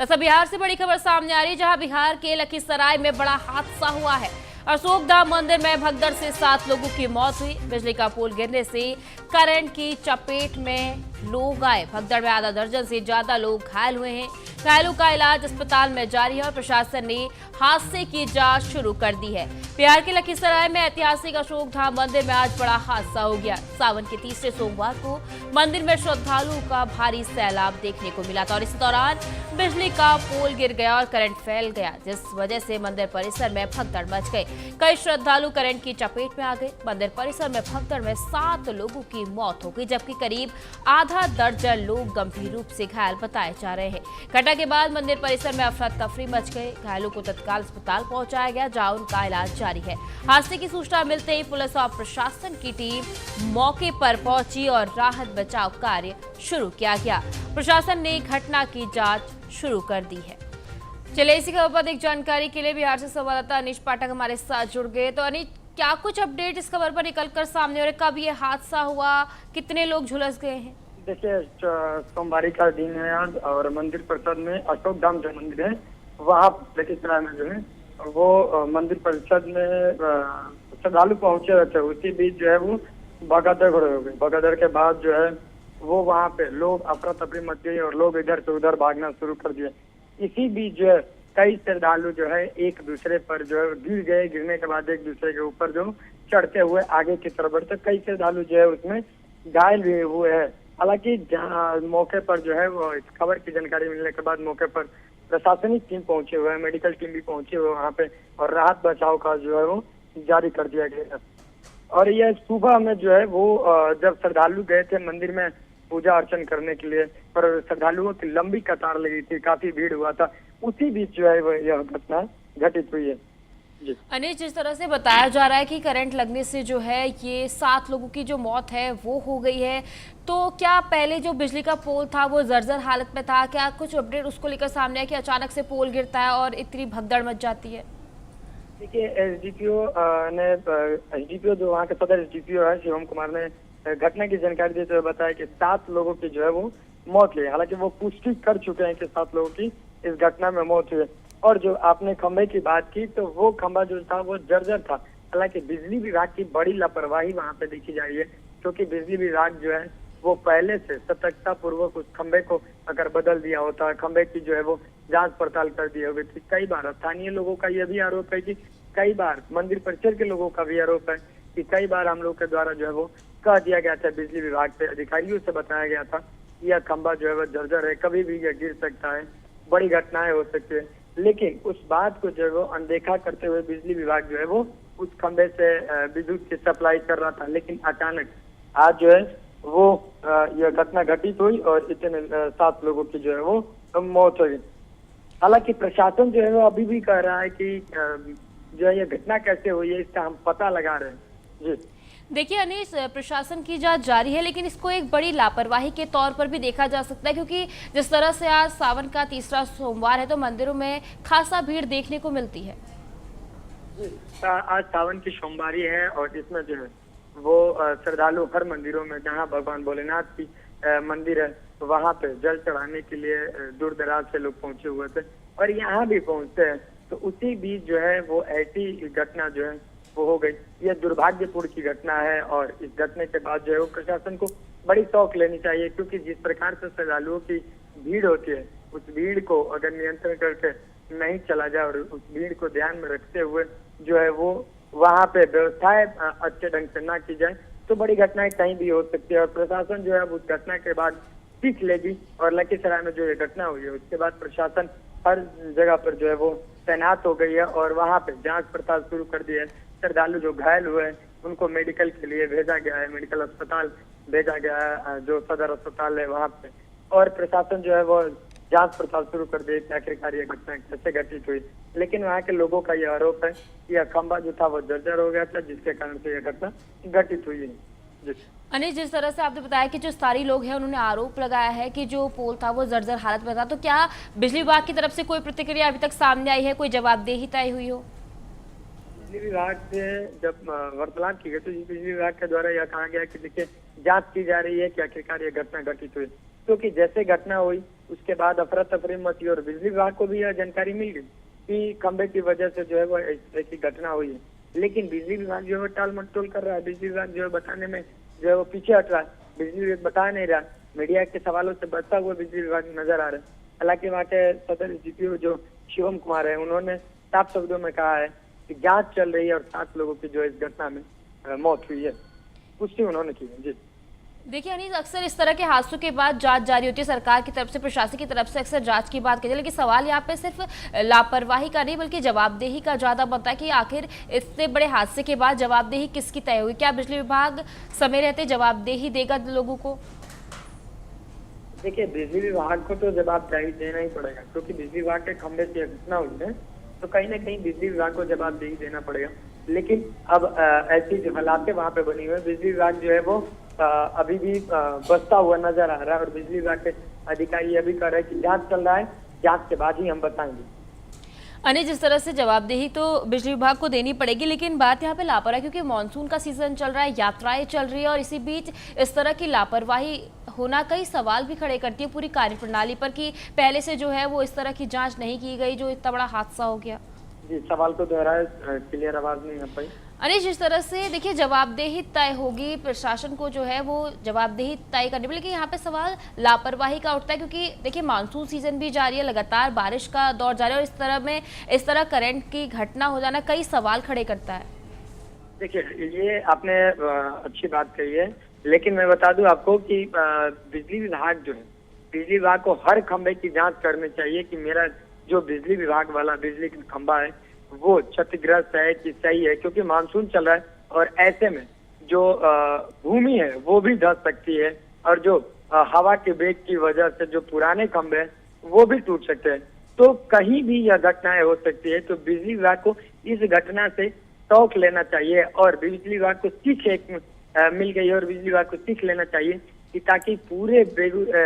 दरअसल बिहार से बड़ी खबर सामने आ रही है, जहां बिहार के लखीसराय में बड़ा हादसा हुआ है। अशोकधाम मंदिर में भगदड़ से 7 लोगों की मौत हुई। बिजली का पोल गिरने से करंट की चपेट में लोग आए। भगदड़ में आधा दर्जन से ज्यादा लोग घायल हुए हैं। घायलों का इलाज अस्पताल में जारी है और प्रशासन ने हादसे की जांच शुरू कर दी है। बिहार के लखीसराय में ऐतिहासिक अशोकधाम मंदिर में आज बड़ा हादसा हो गया। सावन के तीसरे सोमवार को मंदिर में श्रद्धालुओं का भारी सैलाब देखने को मिला था और इस दौरान बिजली का पोल गिर गया और करंट फैल गया, जिस वजह से मंदिर परिसर में भगदड़ मच गई। कई श्रद्धालु करंट की चपेट में आ गए। मंदिर परिसर में भगदड़ में 7 लोगों की मौत हो गई, जबकि करीब आधा दर्जन लोग गंभीर रूप से घायल बताए जा रहे हैं। घटना के बाद मंदिर परिसर में अफरा तफरी मच गई। घायलों को तत्काल अस्पताल पहुंचाया गया, जहां उनका इलाज जारी है। हादसे की सूचना मिलते ही पुलिस और प्रशासन की टीम मौके पर पहुंची और राहत बचाव कार्य शुरू किया गया। प्रशासन ने घटना की जांच शुरू कर दी है। चलिए, इसी खबर पर अधिक जानकारी के लिए बिहार से संवाददाता अनीश पाठक हमारे साथ जुड़ गए। तो अनीश, क्या कुछ अपडेट इस खबर पर निकल कर सामने और कब ये हादसा हुआ, कितने लोग झुलस गए हैं? देखिए, सोमवारी का दिन है आज और मंदिर परिसर में अशोकधाम जो मंदिर है वहाँ लखीसराय में जो है वो मंदिर परिसर में श्रद्धालु पहुंचे रहते हैं। उसी बीच जो है वो भगदड़ हो गई। भगदड़ के बाद जो है वो वहाँ पे लोग अफरा तफरी मच गई और लोग इधर से उधर भागना शुरू कर दिए। इसी बीच जो है कई श्रद्धालु जो है एक दूसरे पर जो है गिर गए। गिरने के बाद एक दूसरे के ऊपर जो चढ़ते हुए आगे की तरफ बढ़ते, कई श्रद्धालु जो है उसमें घायल भी हुए हैं। हालांकि जहाँ मौके पर जो है वो इस खबर की जानकारी मिलने के बाद मौके पर प्रशासनिक टीम पहुंचे हुए हैं, मेडिकल टीम भी पहुंची हुए वहाँ पे और राहत बचाव का जो है वो जारी कर दिया गया है। और यह सुबह में जो है वो जब श्रद्धालु गए थे मंदिर में पूजा अर्चन करने के लिए, पर श्रद्धालुओं की लंबी कतार लगी थी, काफी भीड़ हुआ था। उसी बीच जो है यह घटना घटित हुई है। अनिश, जिस तरह से बताया जा रहा है कि करंट लगने से जो है ये 7 लोगों की जो मौत है वो हो गई है, तो क्या पहले जो बिजली का पोल था वो जर्जर हालत में था? क्या कुछ अपडेट उसको लेकर सामने है कि अचानक से पोल गिरता है और इतनी भगदड़ मच जाती है? देखिए, एसडीपीओ जो वहाँ के सदर एसडीपीओ है शिवम कुमार ने घटना की जानकारी देते हुए बताया कि 7 लोगों की जो है वो मौत हुई। हालांकि वो पुष्टि कर चुके हैं कि 7 लोगों की इस घटना में मौत हुई। और जो आपने खंभे की बात की, तो वो खंभा जो था वो जर्जर था। हालांकि बिजली विभाग की बड़ी लापरवाही वहाँ पे देखी जा रही है, क्योंकि बिजली विभाग जो है वो पहले से सतर्कता पूर्वक उस खंभे को अगर बदल दिया होता, खंभे की जो है वो जांच पड़ताल कर दी होगी। तो कई बार स्थानीय लोगों का यह भी आरोप है कि कई बार मंदिर परिसर के लोगों का भी आरोप है कि कई बार हम लोग के द्वारा जो है वो कह दिया गया था, बिजली विभाग के अधिकारियों से बताया गया था यह खंभा जो है वो जर्जर है, कभी भी यह गिर सकता है, बड़ी घटनाएं हो सकती है। लेकिन उस बात को जो है वो अनदेखा करते हुए बिजली विभाग जो है वो उस खंभे से विद्युत की सप्लाई कर रहा था। लेकिन अचानक आज जो है वो यह घटना घटित हुई और इतने 7 लोगों की जो है वो मौत हुई। हालांकि प्रशासन जो है वो अभी भी कह रहा है कि जो है ये घटना कैसे हुई है इसका हम पता लगा रहे हैं। जी देखिए अनीश, प्रशासन की जांच जारी है, लेकिन इसको एक बड़ी लापरवाही के तौर पर भी देखा जा सकता है, क्योंकि जिस तरह से आज सावन का तीसरा सोमवार है तो मंदिरों में खासा भीड़ देखने को मिलती है। आज सावन की सोमवारी है और इसमें जो है वो श्रद्धालु हर मंदिरों में, जहाँ भगवान भोलेनाथ की मंदिर है वहाँ पे जल चढ़ाने के लिए दूर दराज से लोग पहुंचे हुए थे और यहाँ भी पहुंचते हैं। तो उसी बीच जो है वो ऐसी घटना जो है वो हो गई। यह दुर्भाग्यपूर्ण की घटना है और इस घटने के बाद जो है वो प्रशासन को बड़ी शौक लेनी चाहिए, क्योंकि जिस प्रकार से श्रद्धालुओं की भीड़ होती है उस भीड़ को अगर नियंत्रण करके नहीं चला जाए और उस भीड़ को ध्यान में रखते हुए जो है वो वहाँ पे व्यवस्थाएं अच्छे ढंग से ना की जाए तो बड़ी घटनाएं कहीं भी हो सकती है। और प्रशासन जो है उस घटना के बाद सीख लेगी और लखीसराय में जो ये घटना हुई है उसके बाद प्रशासन हर जगह पर जो है वो तैनात हो गई है और वहाँ पे जांच पड़ताल शुरू कर दी है। श्रद्धालु जो घायल हुए हैं उनको मेडिकल के लिए भेजा गया है, मेडिकल अस्पताल भेजा गया है जो सदर अस्पताल है वहाँ पे। और प्रशासन जो है वो जांच पड़ताल शुरू कर दी कि आखिरकार ये घटना कैसे घटित हुई। लेकिन वहाँ के लोगों का यह आरोप है कि यह खंभा जो था वो जर्जर हो गया था, जिसके कारण से यह घटना घटित हुई है। अनिश, जिस तरह से आपने बताया कि जो स्थानीय लोग हैं उन्होंने आरोप लगाया है कि जो पोल था वो जर्जर हालत में था, तो क्या बिजली विभाग की तरफ से कोई प्रतिक्रिया अभी तक सामने आई है, कोई जवाबदेही तय हुई हो? बिजली विभाग से जब वार्तालाप की गई तो बिजली विभाग के द्वारा यह कहा गया कि देखिए जांच की जा रही है कि आखिरकार ये घटना घटित हुई, क्योंकि जैसे घटना हुई उसके बाद अफरा तफरी मची और बिजली विभाग को भी यह जानकारी मिल गई कि खंबे की वजह से जो है वो इस तरह की घटना हुई है। लेकिन बिजली विभाग जो है टाल मटोल कर रहा है, बिजली विभाग जो है बताने में जो है वो पीछे हट रहा है, बिजली विभाग बता नहीं रहा, मीडिया के सवालों से बचता हुआ बिजली विभाग नजर आ रहा है। हालांकि वहाँ के सदर डीपीओ जो शिवम कुमार है, उन्होंने साफ शब्दों में कहा है कि जांच चल रही है और 7 लोगों की जो इस घटना में मौत हुई है, पुष्टि उन्होंने की है। जी देखिए अनीस, अक्सर इस तरह के हादसों के बाद जांच जारी होती है, सरकार की तरफ से, प्रशासन की तरफ से अक्सर जांच की बात कही, लेकिन सवाल यहाँ पे सिर्फ लापरवाही का नहीं बल्कि जवाबदेही का ज्यादा बनता है कि आखिर इतने बड़े हादसे के बाद जवाबदेही किसकी तय हुई? क्या बिजली विभाग समय रहते जवाबदेही देगा लोगों को? देखिए, बिजली विभाग को तो जवाबदेही देना ही पड़ेगा, क्योंकि बिजली विभाग के खंभे से घटना हुई है तो कहीं ना कहीं बिजली विभाग को जवाबदेही देना पड़ेगा। लेकिन अब ऐसी जो हालातें वहाँ पे बनी हुई है, बिजली विभाग जो है वो अभी भी बचता हुआ नजर आ रहा है और बिजली विभाग के अधिकारी ये भी कह रहे हैं कि जांच चल रहा है, जांच के बाद ही हम बताएंगे। अनिल, जिस तरह से जवाबदेही तो बिजली विभाग को देनी पड़ेगी, लेकिन बात यहाँ पे लापरवाही, क्योंकि मानसून का सीजन चल रहा है, यात्राएं चल रही है और इसी बीच इस तरह की लापरवाही होना कई सवाल भी खड़े करती है पूरी कार्यप्रणाली पर कि पहले से जो है वो इस तरह की जांच नहीं की गई, जो इतना बड़ा हादसा हो गया। जी, सवाल को दोहराए, क्लियर आवाज नहीं आ पाई। अनिश, जिस तरह से देखिए जवाबदेही तय होगी, प्रशासन को जो है वो जवाबदेही तय करनी पड़ेगी, लेकिन यहाँ पे सवाल लापरवाही का उठता है क्योंकि देखिए मानसून सीजन भी जारी है, लगातार बारिश का दौर जारी है और इस तरह करंट की घटना हो जाना कई सवाल खड़े करता है। देखिए, ये आपने अच्छी बात कही है, लेकिन मैं बता दूं आपको कि बिजली विभाग जो है, बिजली विभाग को हर खंभे की जांच करनी चाहिए कि मेरा जो बिजली विभाग वाला बिजली का खंभा है वो क्षतिग्रस्त है कि सही है, क्योंकि मानसून चल रहा है और ऐसे में जो भूमि है वो भी धंस सकती है और जो हवा के वेग की वजह से जो पुराने खंभे हैं वो भी टूट सकते हैं। तो कहीं भी यह घटनाएं हो सकती है, तो बिजली विभाग को इस घटना से टॉक लेना चाहिए और बिजली विभाग को सीख मिल गई और बिजली विभाग को सीख लेना चाहिए कि ताकि पूरे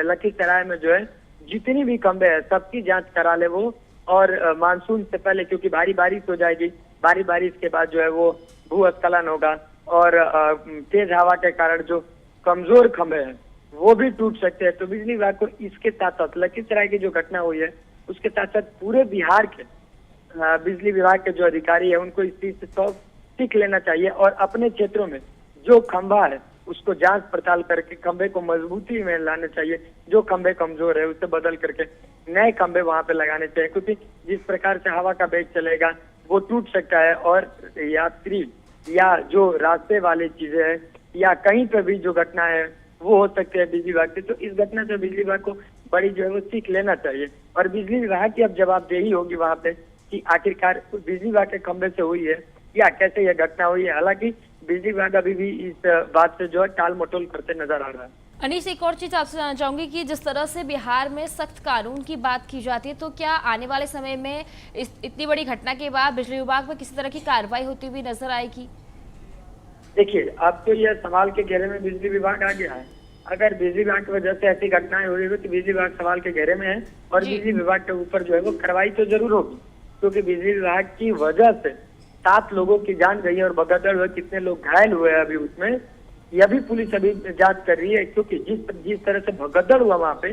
लखीसराय में जो है जितनी भी खंभे है सबकी जांच करा ले वो, और मानसून से पहले, क्योंकि भारी बारिश हो जाएगी, भारी बारिश के बाद जो है वो भूस्खलन होगा और तेज हवा के कारण जो कमजोर खंभे हैं वो भी टूट सकते हैं। तो बिजली विभाग को इसके साथ साथ लखीसराय की जो घटना हुई है उसके साथ साथ पूरे बिहार के बिजली विभाग के जो अधिकारी है उनको इस चीज से सीख लेना चाहिए और अपने क्षेत्रों में जो खंभा है उसको जांच पड़ताल करके खंभे को मजबूती में लाने चाहिए, जो खंभे कमजोर है उसे बदल करके नए खंभे वहां पे लगाने चाहिए, क्योंकि जिस प्रकार से हवा का वेग चलेगा वो टूट सकता है और यात्री या जो रास्ते वाली चीजें हैं या कहीं पर भी जो घटना है वो हो सकती है बिजली विभाग से। तो इस घटना से बिजली विभाग को बड़ी जो है वो सीख लेना चाहिए और बिजली विभाग की अब जवाबदेही होगी वहां पे कि आखिरकार बिजली विभाग के खंभे से हुई है या कैसे यह घटना हुई है। हालांकि बिजली विभाग अभी भी इस बात से जो है टाल मटोल करते नजर आ रहा है। अनीस, एक और चीज आपसे जानना चाहूंगी कि जिस तरह से बिहार में सख्त कानून की बात की जाती है, तो क्या आने वाले समय में इतनी बड़ी घटना के बाद बिजली विभाग पर किसी तरह की कार्रवाई होती हुई नजर आएगी? देखिए, अब तो यह सवाल के घेरे में बिजली विभाग आ गया है। अगर बिजली विभाग की वजह से ऐसी घटनाएं हुई तो बिजली विभाग सवाल के घेरे में है और बिजली विभाग के ऊपर जो है वो कार्रवाई तो जरूर होगी, क्योंकि बिजली विभाग की वजह से 7 लोगों की जान गई और बगदड़ हुए, कितने लोग घायल हुए अभी उसमें यह भी पुलिस अभी जांच कर रही है, क्योंकि जिस तरह से भगदड़ हुआ वहां पे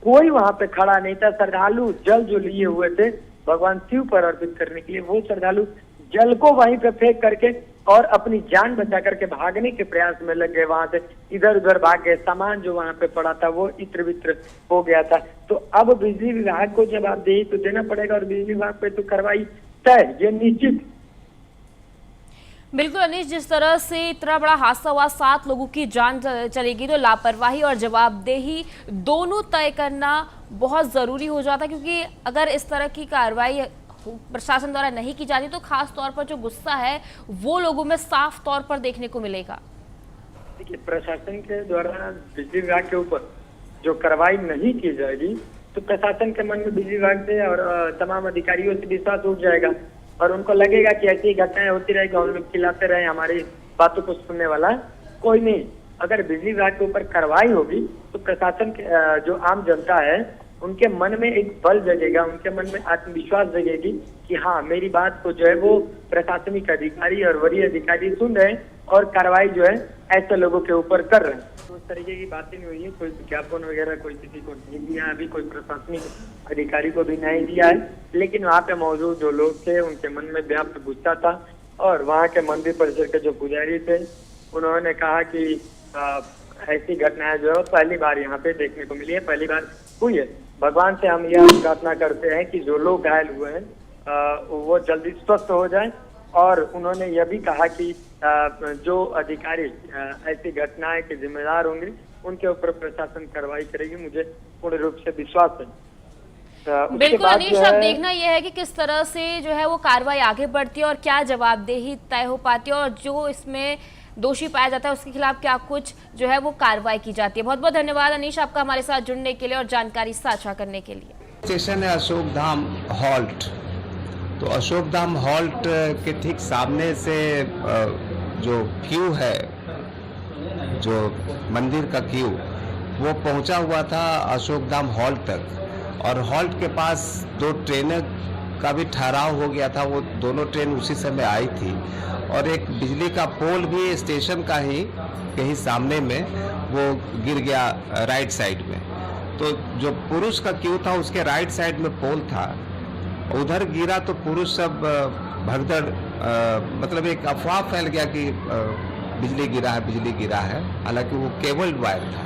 कोई वहां पे खड़ा नहीं था। श्रद्धालु जल जो लिए हुए थे भगवान शिव पर अर्पित करने के लिए, वो श्रद्धालु जल को वहीं पे फेंक करके और अपनी जान बचा करके भागने के प्रयास में लग गए, वहां से इधर उधर भाग गए, सामान जो वहां पे पड़ा था वो इत्र वित्र हो गया था। तो अब बिजली विभाग को जवाबदेही तो देना पड़ेगा और बिजली विभाग पे तो कार्रवाई तय, ये निश्चित। बिल्कुल अनीश, जिस तरह से इतना बड़ा हादसा हुआ, 7 लोगों की जान चलेगी, तो लापरवाही और जवाबदेही दोनों तय करना बहुत ज़रूरी हो जाता है, क्योंकि अगर इस तरह की कार्रवाई प्रशासन द्वारा नहीं की जाती तो खास तौर पर जो गुस्सा है वो लोगों में साफ तौर पर देखने को मिलेगा। देखिए, प्रशासन के द्वारा बिजली विभाग के ऊपर जो कार्रवाई नहीं की जाएगी तो प्रशासन के मन में बिजली विभाग से और तमाम अधिकारियों से विश्वास उठ जाएगा और उनको लगेगा कि ऐसी घटनाएं होती रहेगी, हम लोग खिलाते रहे, हमारी बातों को सुनने वाला कोई नहीं। अगर बिजली विभाग के ऊपर कार्रवाई होगी तो प्रशासन के जो आम जनता है उनके मन में एक बल जगेगा, उनके मन में आत्मविश्वास जगेगी कि हाँ, मेरी बात को जो है वो प्रशासनिक अधिकारी और वरीय अधिकारी सुन रहे हैं और कार्रवाई जो है ऐसे लोगों के ऊपर कर रहे हैं। तो उस तरीके की बातें नहीं हुई है, कोई विज्ञापन वगैरह कोई किसी को नहीं दिया, अभी कोई प्रशासनिक अधिकारी को भी नहीं दिया है। लेकिन वहाँ पे मौजूद जो लोग थे उनके मन में व्याप्त गुस्सा था और वहाँ के मंदिर परिसर के जो पुजारी थे उन्होंने कहा कि ऐसी घटनाएं जो है पहली बार यहाँ पे देखने को मिली है, पहली बार हुई है। भगवान से हम यह प्रार्थना करते हैं कि जो लोग घायल हुए हैं वो जल्दी स्वस्थ हो जाएं। और उन्होंने यह भी कहा कि जो अधिकारी ऐसी घटनाएं के जिम्मेदार होंगे उनके ऊपर प्रशासन कार्रवाई करेगी, मुझे पूर्ण रूप से विश्वास है। बिल्कुल अनीश, अब देखना यह है कि किस तरह से जो है वो कार्रवाई आगे बढ़ती है और क्या जवाबदेही तय हो पाती है और जो इसमें दोषी पाया जाता है उसके खिलाफ क्या कुछ जो है वो कार्रवाई की जाती है। बहुत बहुत धन्यवाद अनीश आपका हमारे साथ जुड़ने के लिए और जानकारी साझा करने के लिए। स्टेशन है अशोक धाम हॉल्ट, तो अशोक धाम हॉल्ट के ठीक सामने से जो क्यू है, जो मंदिर का क्यू, वो पहुंचा हुआ था अशोक धाम हॉल्ट तक और हॉल्ट के पास दो ट्रेनें का भी ठहराव हो गया था। वो दोनों ट्रेन उसी समय आई थी और एक बिजली का पोल भी स्टेशन का ही कहीं सामने में वो गिर गया राइट साइड में। तो जो पुरुष का क्यू था उसके राइट साइड में पोल था, उधर गिरा तो पुरुष सब भगदड़, मतलब एक अफवाह फैल गया कि बिजली गिरा है, बिजली गिरा है। हालांकि वो केबल वायर था।